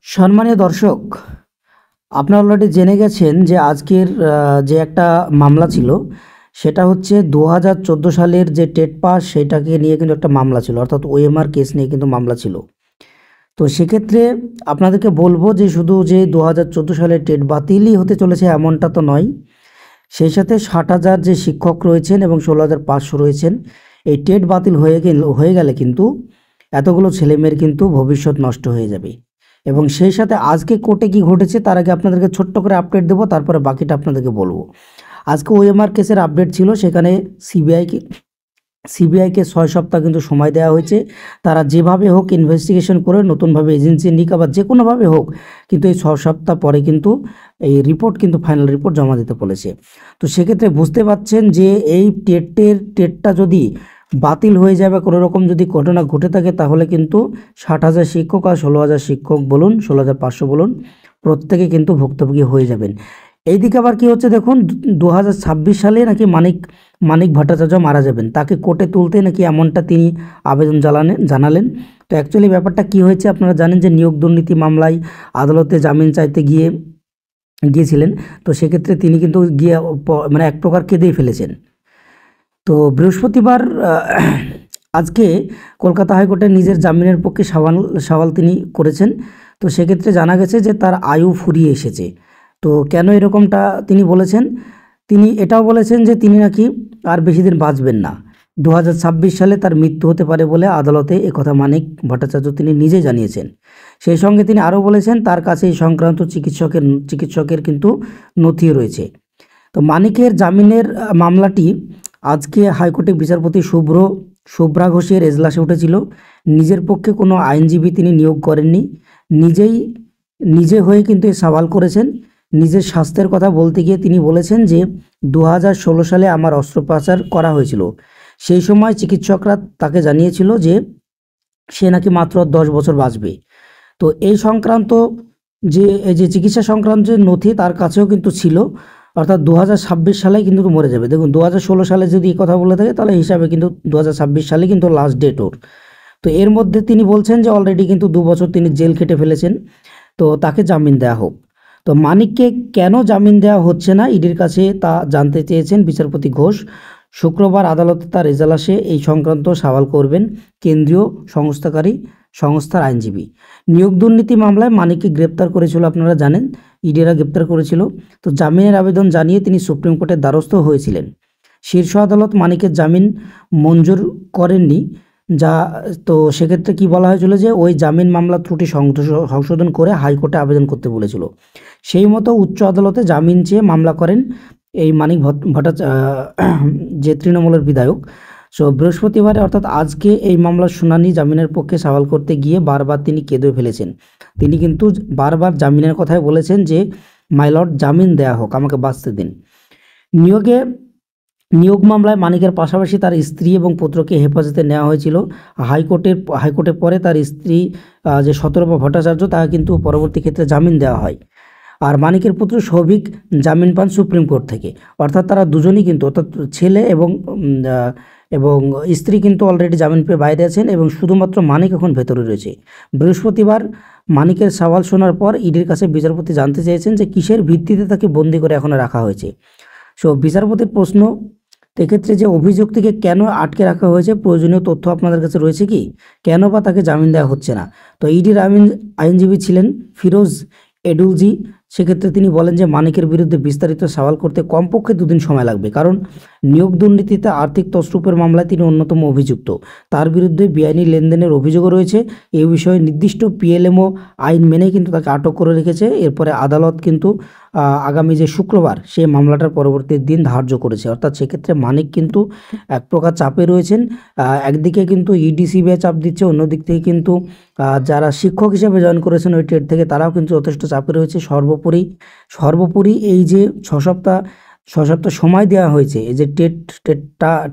সম্মানীয় দর্শক, আপনারা অলরেডি জেনে গেছেন যে আজকের যে একটা মামলা ছিল সেটা হচ্ছে 2014 সালের যে টেট পাস সেটাকে নিয়ে কিন্তু একটা মামলা ছিল, অর্থাৎ ওএমআর কেস নিয়ে কিন্তু মামলা ছিল। তো সেক্ষেত্রে আপনাদেরকে বলবো যে শুধু যে 2014 সালের টেট বাতিলই হতে চলেছে এমনটা তো নয়, সেই সাথে 60,000 যে শিক্ষক রয়েছেন এবং 16,500 রয়েছেন, এই টেট বাতিল হয়ে গেলে কিন্তু এতগুলো ছেলেমেয়ের কিন্তু ভবিষ্যৎ নষ্ট হয়ে যাবে। এবং সেই সাথে আজকে কোর্টে কি ঘটেছে তার আগে আপনাদেরকে ছোট্ট করে আপডেট দেবো, তারপরে বাকিটা আপনাদেরকে বলবো। আজকে ওএমআর কেসের আপডেট ছিল, সেখানে সিবিআইকে 6 সপ্তাহ কিন্তু সময় দেওয়া হয়েছে। তারা যেভাবে হোক ইনভেস্টিগেশন করে নতুনভাবে এজেন্সি নিক বা যে কোনোভাবে হোক, কিন্তু এই 6 সপ্তাহ পরে কিন্তু এই রিপোর্ট কিন্তু ফাইনাল রিপোর্ট জমা দিতে বলেছে। তো সেক্ষেত্রে বুঝতে পারছেন যে এই টেটটা যদি বাতিল হয়ে যায় বা কোনো রকম যদি ঘটনা ঘটে থাকে, তাহলে কিন্তু 60,000 শিক্ষক আর 16,000 শিক্ষক বলুন, 16,500 বলুন, প্রত্যেকে কিন্তু ভুক্তভোগী হয়ে যাবেন। এইদিকে আবার কি হচ্ছে দেখুন, 2026 সালে নাকি মানিক ভট্টাচার্য মারা যাবেন, তাকে কোর্টে তুলতে নাকি এমনটা তিনি আবেদন জানালেন। তো অ্যাকচুয়ালি ব্যাপারটা কি হয়েছে আপনারা জানেন যে নিয়োগ দুর্নীতি মামলায় আদালতে জামিন চাইতে গিয়েছিলেন। তো সেক্ষেত্রে তিনি কিন্তু গিয়ে মানে এক প্রকার কেঁদেই ফেলেছেন। তো বৃহস্পতিবার আজকে কলকাতা হাইকোর্টে নিজের জামিনের পক্ষে সওয়াল তিনি করেছেন। তো সেক্ষেত্রে জানা গেছে যে তার আয়ু ফুরিয়ে এসেছে। তো কেন এরকমটা তিনি বলেছেন? তিনি এটাও বলেছেন যে তিনি নাকি আর বেশি দিন বাঁচবেন না, 2026 সালে তার মৃত্যু হতে পারে বলে আদালতে একথা মানিক ভট্টাচার্য তিনি নিজে জানিয়েছেন। সেই সঙ্গে তিনি আরও বলেছেন তার কাছে এই সংক্রান্ত চিকিৎসকের কিন্তু নথিও রয়েছে। তো মানিকের জামিনের মামলাটি আজকে হাইকোর্টে বিচারপতি শুভ্রা ঘোষের এজলাসে উঠেছিল। নিজের পক্ষে কোনো আইনজীবী তিনি নিয়োগ করেননি, নিজে হয়ে কিন্তু এ সওয়াল করেছেন। নিজের স্বাস্থ্যের কথা বলতে গিয়ে তিনি বলেছেন যে 2016 সালে আমার অস্ত্রোপচার করা হয়েছিল। সেই সময় চিকিৎসকরা তাকে জানিয়েছিল যে সে নাকি মাত্র 10 বছর বাঁচবে। তো এই সংক্রান্ত এই যে চিকিৎসা সংক্রান্ত যে নথি তার কাছেও কিন্তু ছিল, অর্থাৎ 2026 সালে কিন্তু মরে যাবে। দেখুন 2016 সালে যদি এই কথা বলে থাকে তাহলে হিসাবে কিন্তু 2026 সালে কিন্তু লাস্ট ডেট ওর। তো এর মধ্যে তিনি বলছেন যে অলরেডি কিন্তু 2 বছর তিনি জেল খেটে ফেলেছেন, তো তাকে জামিন দেওয়া হোক। তো মানিককে কেন জামিন দেওয়া হচ্ছে না ইডির কাছে তা জানতে চেয়েছেন বিচারপতি ঘোষ। শুক্রবার আদালতে তার এজলাসে এই সংক্রান্ত সওয়াল করবেন কেন্দ্রীয় সংস্থার আইনজীবী। নিয়োগ দুর্নীতি মামলায় মানিককে গ্রেপ্তার করেছিল, আপনারা জানেন, ইডিরা গ্রেপ্তার করেছিল। তো জামিনের আবেদন জানিয়ে তিনি সুপ্রিম কোর্টের দ্বারস্থ হয়েছিলেন। শীর্ষ আদালত মানিকের জামিন মঞ্জুর করেননি। যা তো সেক্ষেত্রে কি বলা হয়েছিল যে ওই জামিন মামলার ত্রুটি সংশোধন করে হাইকোর্টে আবেদন করতে বলেছিল। সেই মতো উচ্চ আদালতে জামিন চেয়ে মামলা করেন এই মানিক যে তৃণমূলের বিধায়ক। সো বৃহস্পতিবারে অর্থাৎ আজকে এই মামলার শুনানি জামিনের পক্ষে সওয়াল করতে গিয়ে বারবার তিনি কেঁদে ফেলেছেন। তিনি কিন্তু বারবার জামিনের কথাই বলেছেন যে মাই লর্ড, জামিন দেয়া হোক, আমাকে বাঁচতে দিন। নিয়োগ মামলায় মানিকের পাশাপাশি তার স্ত্রী এবং পুত্রকে হেফাজতে নেওয়া হয়েছিল। হাইকোর্টে পরে তার স্ত্রী যে শতরূপা ভট্টাচার্য, তাকে কিন্তু পরবর্তী ক্ষেত্রে জামিন দেওয়া হয়। আর মানিকের পুত্র সৌভিক জামিন পান সুপ্রিম কোর্ট থেকে। অর্থাৎ তারা দুজনই কিন্তু, অর্থাৎ ছেলে এবং স্ত্রী কিন্তু অলরেডি জামিন পেয়ে বাইরে আছেন এবং শুধুমাত্র মানিক এখন ভেতরে রয়েছে। বৃহস্পতিবার মানিকের সওয়াল শোনার পর ইডির কাছে বিচারপতি জানতে চেয়েছেন যে কিসের ভিত্তিতে তাকে বন্দি করে এখনো রাখা হয়েছে। সো বিচারপতির প্রশ্ন, এক্ষেত্রে যে অভিযুক্তকে কেন আটকে রাখা হয়েছে, প্রয়োজনীয় তথ্য আপনাদের কাছে রয়েছে কি? কেন বা তাকে জামিন দেওয়া হচ্ছে না? তো ইডির আইনজীবী ছিলেন ফিরোজ এডুলজি। সেক্ষেত্রে তিনি বলেন যে মানিকের বিরুদ্ধে বিস্তারিত সওয়াল করতে কমপক্ষে 2 দিন সময় লাগবে, কারণ নিয়োগ দুর্নীতিতে আর্থিক তছরূপের মামলায় তিনি অন্যতম অভিযুক্ত। তার বিরুদ্ধে বেআইনি লেনদেনের অভিযোগও রয়েছে। এই বিষয়ে নির্দিষ্ট পিএলএমও আইন মেনেই কিন্তু তাকে আটক করে রেখেছে। এরপরে আদালত কিন্তু আগামী যে শুক্রবার সেই মামলাটার পরবর্তী দিন ধার্য করেছে। অর্থাৎ সেক্ষেত্রে মানিক কিন্তু এক প্রকার চাপে রয়েছেন। একদিকে কিন্তু ইডি সিবিআই চাপ দিচ্ছে, অন্যদিক থেকে কিন্তু যারা শিক্ষক হিসেবে জয়েন করেছেন ওই টেট থেকে, তারাও কিন্তু যথেষ্ট চাপে রয়েছে। সর্বোপরি এই যে 6 সপ্তাহ সময় দেওয়া হয়েছে, এই যে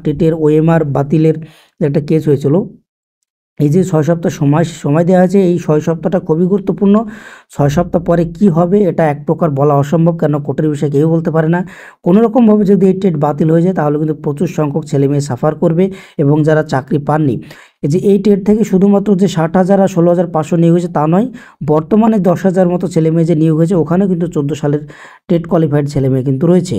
টেটের ওএমআর বাতিলের যে একটা কেস হয়েছিল, এই যে 6 সপ্তাহ সময় দেওয়া হয়েছে, এই 6 সপ্তাহটা খুবই গুরুত্বপূর্ণ। 6 সপ্তাহ পরে কি হবে এটা এক প্রকার বলা অসম্ভব, কেন কোর্টের বিষয়ে কেউ বলতে পারে না। কোনোরকমভাবে যদি এই টেট বাতিল হয়ে যায় তাহলে কিন্তু প্রচুর সংখ্যক ছেলেমেয়ে সাফার করবে, এবং যারা চাকরি পাননি, এই যে এই টেট থেকে শুধুমাত্র যে 60,000 আর 16,500 নিয়োগ হয়েছে তা নয়, বর্তমানে 10,000 মতো ছেলেমেয়ে যে নিয়োগ হয়েছে ওখানেও কিন্তু 14 সালের টেট কোয়ালিফাইড ছেলেমেয়ে কিন্তু রয়েছে।